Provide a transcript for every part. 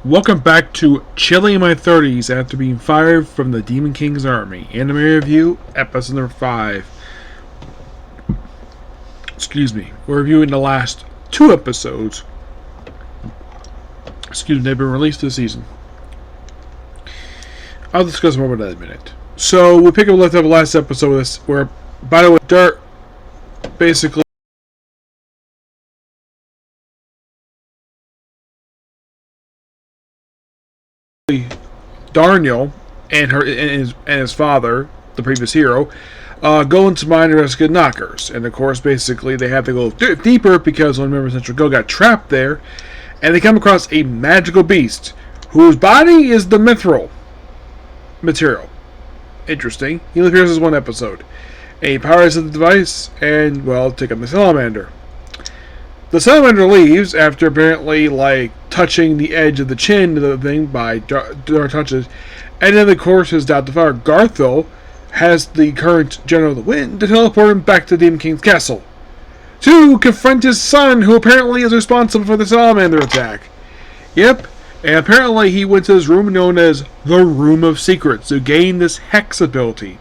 Welcome back to Chilling in My 30s after being fired from the Demon King's army. Anime review, episode number 5. Excuse me. We're reviewing the last 2 episodes. They've been released this season. I'll discuss more about that in a minute. So, we pick up left off the last episode of this, where, by the way, Dirt basically Darniel and his father, the previous hero, go into mine and rescue knockers. And of course, basically, they have to go deeper because one member of Central Go got trapped there, and they come across a magical beast whose body is the mithril material. Interesting. He only appears as one episode. And he powers the device and, well, take on the salamander. The salamander leaves after apparently, touching the edge of the chin of the thing by dark touches. And then, of course, his Dr. Fire, Garthil, has the current General of the Wind to teleport him back to the Demon King's castle to confront his son, who apparently is responsible for the salamander attack. Yep, and apparently he went to this room known as the Room of Secrets to gain this Hex ability.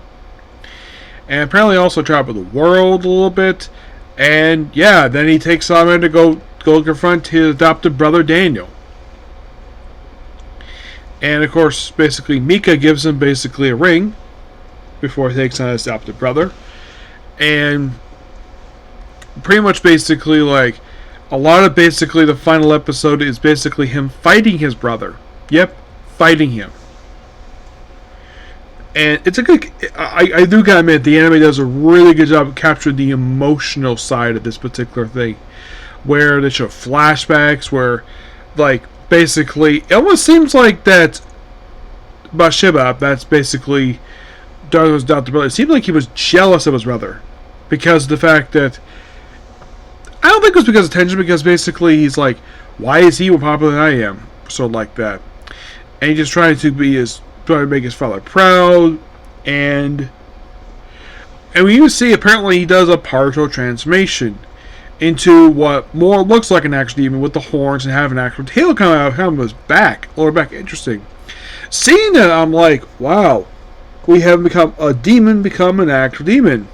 And apparently also traveled the world a little bit. And yeah, then he takes Salamander to go confront his adopted brother Daniel. And of course, basically Mika gives him basically a ring before he takes on his adopted brother. And pretty much basically a lot of basically the final episode is basically him fighting his brother. Yep, fighting him. And it's a good... I do gotta admit, the anime does a really good job of capturing the emotional side of this particular thing. Where they show flashbacks, where, basically... It almost seems like that Bathsheba, that's basically Darthur's adopted brother, it seemed like he was jealous of his brother. Because of the fact that... I don't think it was because of tension, because basically he's like, why is he more popular than I am? Sort of like that. And he's just trying to make his father proud, and we even see apparently he does a partial transformation into what more looks like an actual demon with the horns and have an actual tail come out of his back, lower back. Interesting. Seeing that, I'm like, wow, we have become a demon, become an actual demon.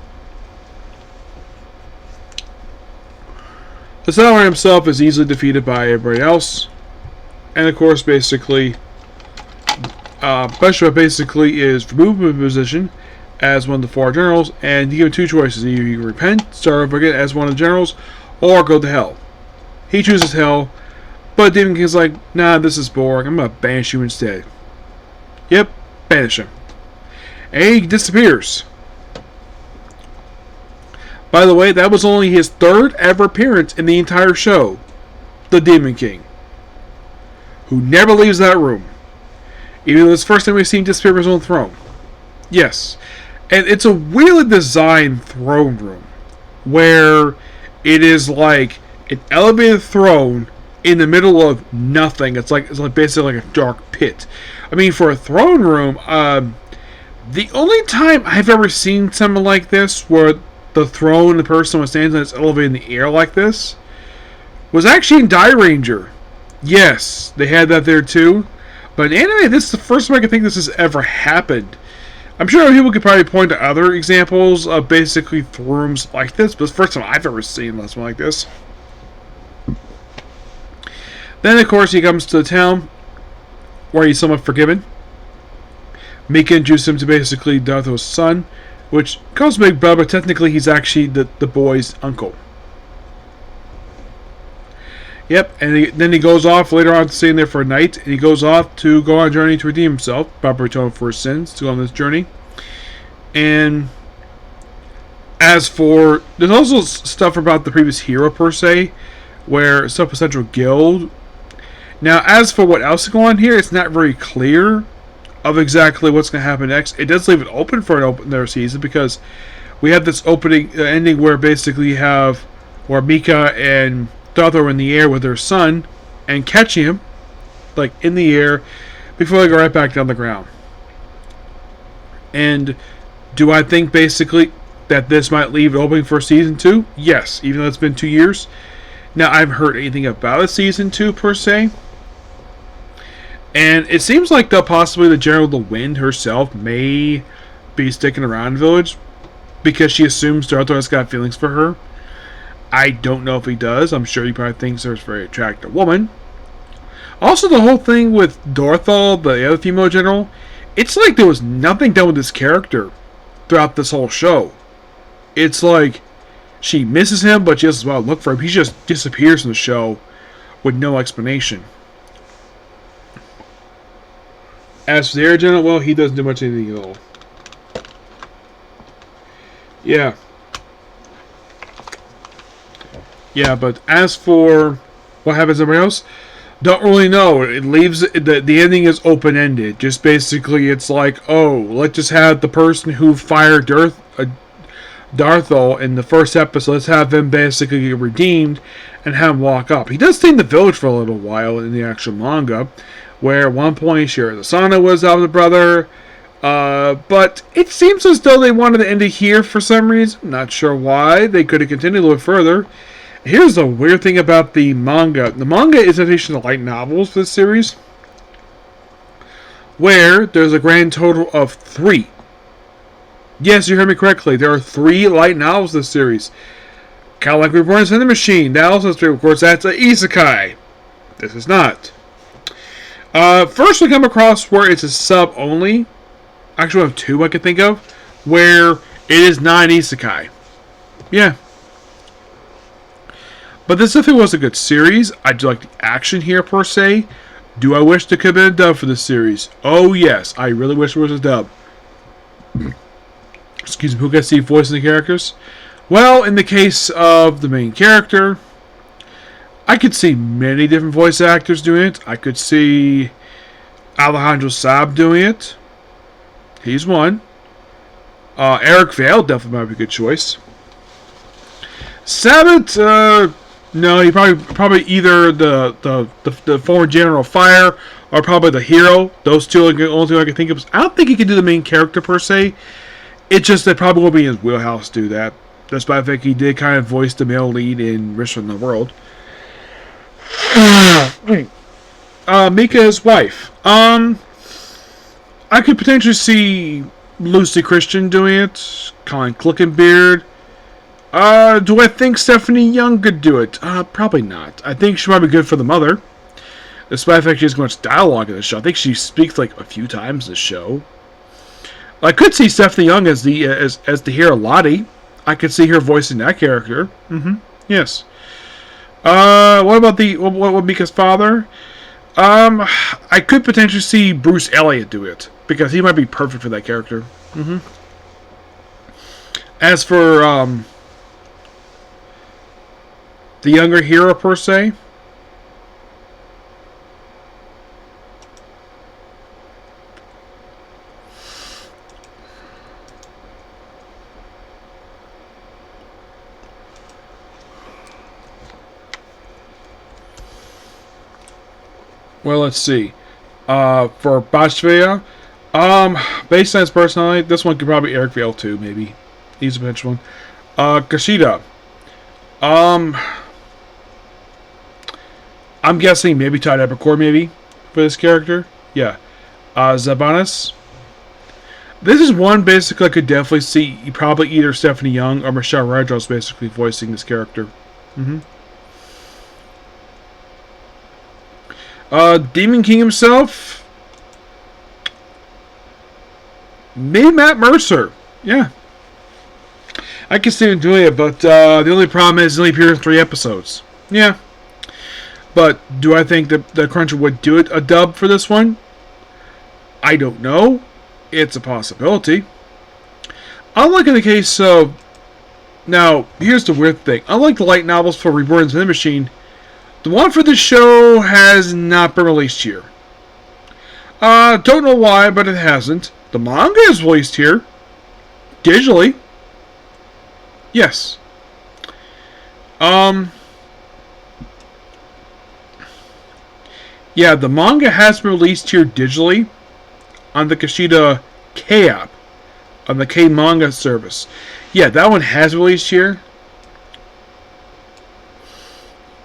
The Salamander himself is easily defeated by everybody else, and of course, basically. Bathsheba basically is removed from his position as one of the 4 generals, and you give 2 choices. Either you repent, start over again as one of the generals, or go to hell. He chooses hell, but Demon King's like, nah, this is boring, I'm gonna banish you instead. Yep, banish him. And he disappears. By the way, that was only his 3rd ever appearance in the entire show. The Demon King. Who never leaves that room. Even though it's the first time we've seen him disappear from his own throne. Yes. And it's a weirdly designed throne room. Where it is like an elevated throne in the middle of nothing. It's basically like a dark pit. I mean, for a throne room, the only time I've ever seen something like this, where the throne, the person was standing, it's elevated in the air like this, was actually in Die Ranger. Yes, they had that there too. But in anime, this is the first time I can think this has ever happened. I'm sure people could probably point to other examples of basically rooms like this, but it's the first time I've ever seen one like this. Then, of course, he comes to the town where he's somewhat forgiven. Mika introduces him to basically Darthur's son, which calls him Big Brother, but technically he's actually the boy's uncle. Yep, and then he goes off later on, staying there for a night, and he goes off to go on a journey to redeem himself, probably atone for his sins, to go on this journey. And as for, there's also stuff about the previous hero per se, where stuff with Central Guild. Now, as for what else is going on here, it's not very clear of exactly what's going to happen next. It does leave it open for another season, because we have this ending where basically you have where Mika and Darthur in the air with their son and catching him in the air before they go right back down the ground. And do I think basically that this might leave it open for season 2? Yes, even though it's been 2 years. Now, I haven't heard anything about a season 2 per se. And it seems like possibly the General of the Wind herself may be sticking around in the village because she assumes Darthor has got feelings for her. I don't know if he does. I'm sure he probably thinks there's a very attractive woman. Also, the whole thing with Darthol, the other female general, it's like there was nothing done with this character throughout this whole show. It's like she misses him, but she doesn't want to look for him. He just disappears from the show with no explanation. As for the air general, well, he doesn't do much anything at all. Yeah. Yeah, but as for what happens to everybody else, don't really know. It leaves the ending is open ended. Just basically, it's like, oh, let's just have the person who fired Darthol in the first episode. Let's have him basically get redeemed and have him walk up. He does stay in the village for a little while in the actual manga, where at one point Shirazasana was out with the brother. But it seems as though they wanted to end it here for some reason. Not sure why. They could have continued a little further. Here's the weird thing about the manga. The manga is an addition to light novels for this series, where there's a grand total of 3. Yes, you heard me correctly. There are 3 light novels in this series. Kind of like Reborn in the Machine. That also is 3. Of course, that's an isekai. This is not. First, we come across where it's a sub only. Actually, we have 2 I can think of, where it is not an isekai. Yeah. But this definitely was a good series. I do like the action here, per se. Do I wish there could have been a dub for this series? Oh, yes. I really wish there was a dub. Excuse me, who gets the voice of the characters? Well, in the case of the main character, I could see many different voice actors doing it. I could see Alejandro Saab doing it. He's one. Eric Vale definitely might be a good choice. Sabat, no, he probably either the former General Fire or probably the hero. Those 2 are the only 2 I can think of. I don't think he can do the main character per se. It's just that probably won't be in his wheelhouse to do that. Despite the fact he did kind of voice the male lead in Risk in the World. Mika, his wife. I could potentially see Lucy Christian doing it. Colin Clickenbeard. Do I think Stephanie Young could do it? Probably not. I think she might be good for the mother. Despite the fact she has so much dialogue in the show. I think she speaks like a few times in the show. I could see Stephanie Young as the hero Lottie. I could see her voicing that character. Yes. What about what Mika's father? I could potentially see Bruce Elliott do it because he might be perfect for that character. As for the younger hero per se, well, let's see. For Bashvea, based on his personality, this one could probably Eric Vale too, maybe. He's a potential one. Kashida. I'm guessing maybe Todd Epicor, maybe, for this character. Yeah. Zabanis. This is one basically I could definitely see probably either Stephanie Young or Michelle Rodriguez basically voicing this character. Demon King himself. Maybe Matt Mercer. Yeah. I can see him doing it, but the only problem is he only appears in 3 episodes. Yeah. But do I think that the Crunchyroll would do it a dub for this one? I don't know. It's a possibility. Unlike in the case of... Now, here's the weird thing. Unlike the light novels for Reborn in the Machine, the one for this show has not been released here. Don't know why, but it hasn't. The manga is released here. Digitally. Yes. Yeah, the manga has been released here digitally on the Kashida K app, on the K manga service. Yeah, that one has released here.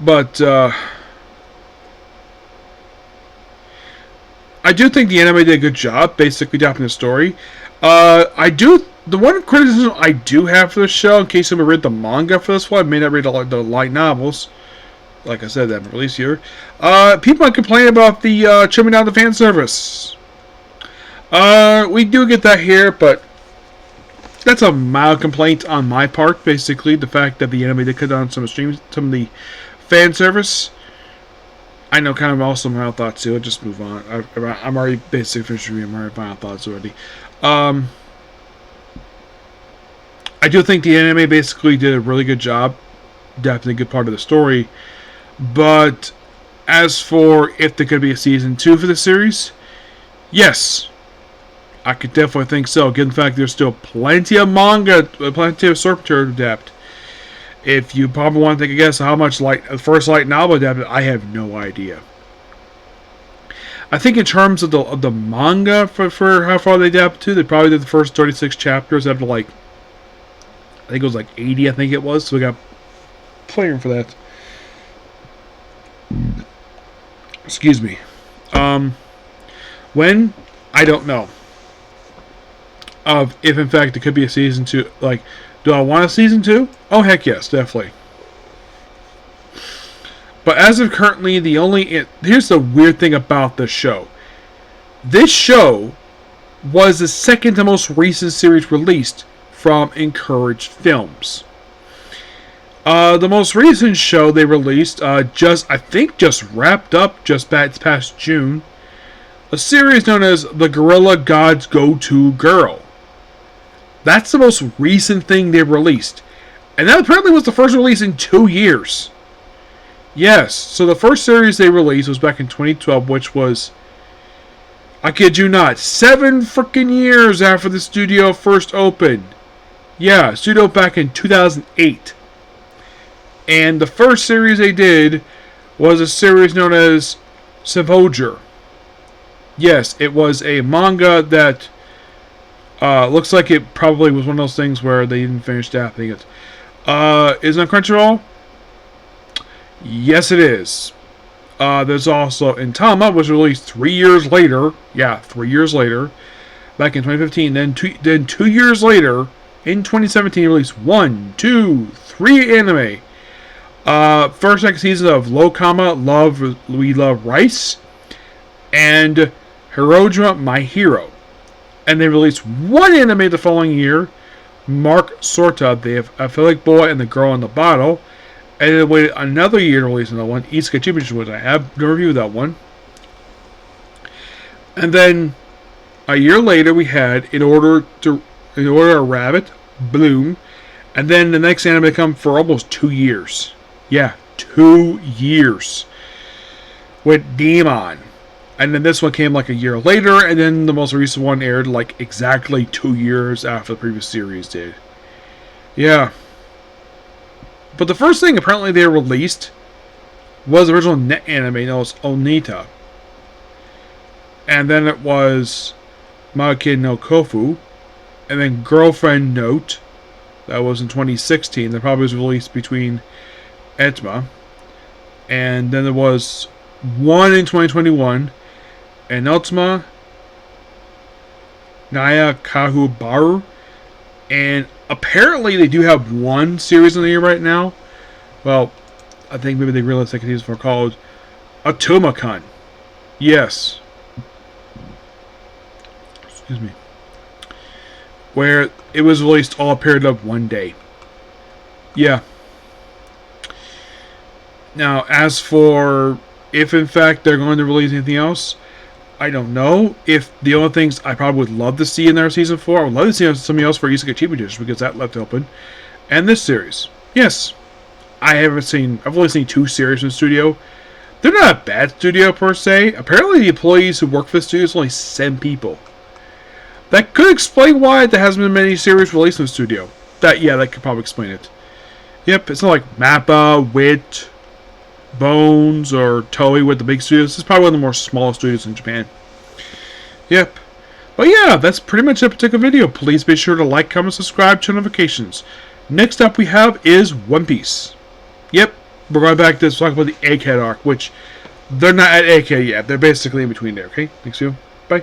But I do think the anime did a good job, basically adapting the story. The one criticism I do have for the show, in case someone read the manga for this one, I may not read the light novels. Like I said, that release here. People might complain about the trimming down the fan service. We do get that here, but that's a mild complaint on my part. Basically, the fact that the anime did cut down some of the fan service. I know kind of also my thoughts too. I'll just move on. I'm already basically finished reading my final thoughts already. I do think the anime basically did a really good job, definitely a good part of the story. But as for if there could be a season 2 for the series, yes, I could definitely think so. Given the fact there's still plenty of manga, plenty of source material to adapt. If you probably want to take a guess how much the first light novel adapted, I have no idea. I think in terms of the manga for how far they adapted to, they probably did the first 36 chapters after I think it was 80, I think it was. So we got plenty for that. Excuse me. When? I don't know. If in fact there could be a season 2, do I want a season 2? Oh, heck yes, definitely. But as of currently, here's the weird thing about this show. This show was the second to most recent series released from Encourage Films. The most recent show they released, I think just wrapped up just past June. A series known as The Gorilla God's Go-To Girl. That's the most recent thing they released. And that apparently was the first release in 2 years. Yes, so the first series they released was back in 2012, which was, I kid you not, 7 freaking years after the studio first opened. Yeah, studio back in 2008. And the first series they did was a series known as Savoger. Yes, it was a manga that looks like it probably was one of those things where they didn't finish adapting it. Is it on Crunchyroll? Yes, it is. There's also Intama, which was released 3 years later. Yeah, 3 years later. Back in 2015. Then 2 years later, in 2017, released 1, 2, 3 anime. First second season of Lokama, We Love Rice, and Hiroja My Hero. And they released 1 anime the following year, Mark Sorta, the Aphilic Boy and the Girl in the Bottle. And then waited another year to release another one, Isekai Championship, which I have reviewed that one. And then a year later we had In Order a Rabbit, Bloom, and then the next anime come for almost 2 years. Yeah, 2 years. With Demon. And then this one came a year later, and then the most recent one aired exactly 2 years after the previous series did. Yeah. But the first thing apparently they released was the original net anime known as Onita. And then it was Maoke no Kofu. And then Girlfriend Note. That was in 2016. That probably was released between Etma. And then there was one in 2021. And Ultima Naya Kahubaru. And apparently they do have one series in the year right now. Well, I think maybe they realized they could use it for called Atomakan. Yes. Excuse me. Where it was released all a period of 1 day. Yeah. Now, as for if in fact they're going to release anything else, I don't know. If the only things I probably would love to see in their season 4, I would love to see something else for Isekai Chibi Dish because that left open. And this series. Yes. I've only seen 2 series in the studio. They're not a bad studio per se. Apparently the employees who work for the studio is only 7 people. That could explain why there hasn't been many series released in the studio. That could probably explain it. Yep, it's not like Mappa, Wit, Bones, or Toei with the big studios. It's probably one of the more small studios in Japan. Yep. But yeah, that's pretty much that particular video. Please be sure to like, comment, subscribe, turn notifications. Next up we have is One Piece. Yep, we're going back to talk about the Egghead arc, which They're not at AK yet. They're basically in between there. Okay, thanks you. Bye.